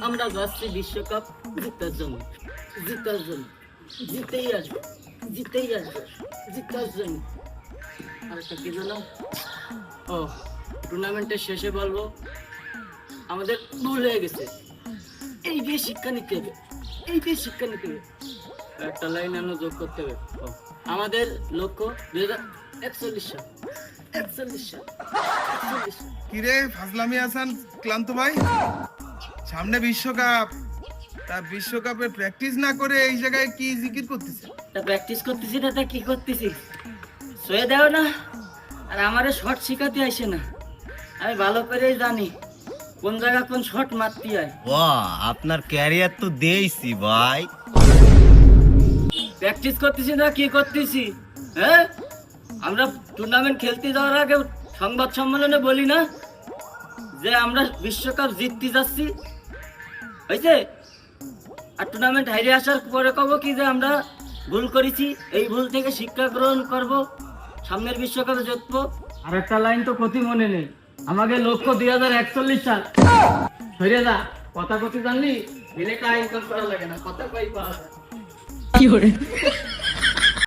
আমরা যাচ্ছি বিশ্বকাপ জিতার জন্য, জিতার জন্য, জিতেই আসবো, জিতেই আসবো, জিতার জন্য। আর একটা কি জানো, ও টুর্নামেন্টের শেষে বলবো আমাদের ভুল হয়ে গেছে, এই দিয়ে শিক্ষা নিতে হবে, এই দিয়ে শিক্ষা নিতে হবে। একটা লাইন আনো যোগ করতে হবে। ও, আমাদের লক্ষ্য 2041 সাল, 41 সাল, 41 সাল। কিরে ফাজলামি হাসান ক্লান্ত ভাই, সামনে বিশ্বকাপ, তা বিশ্বকাপে প্র্যাকটিস না করে এই জায়গায় কি জিকির করতেছে? তা প্র্যাকটিস করতেছি না, তা কি করতেছি? শুয়ে দেও না, আর আমারে শট শিখাতে আসে না। আমি ভালো করেই জানি কোন জায়গা কোন শট মারতে হয়। বাহ, আপনার ক্যারিয়ার তো দেইছি ভাই। প্র্যাকটিস করতেছি না কি করতেছি? হ্যাঁ, আমরা টুর্নামেন্ট খেলতে যাওয়ার আগে সংবাদ সম্মেলনে বলি না যে আমরা বিশ্বকাপ জিততে যাচ্ছি, হয়েছে? আর টুর্নামেন্ট হারিয়ে আসার পরে কব কি যে আমরা ভুল করেছি, এই ভুল থেকে শিক্ষা গ্রহণ করব, সামনের বিশ্বকাপে জিতবো। আর একটা লাইন তো ক্ষতি মনে নেই, আমাদের লক্ষ্য 2041 সাল। সরে যা, কথা কথি জানলি দিলে কাজ করা লাগে না, কথা কই পাওয়া যায়।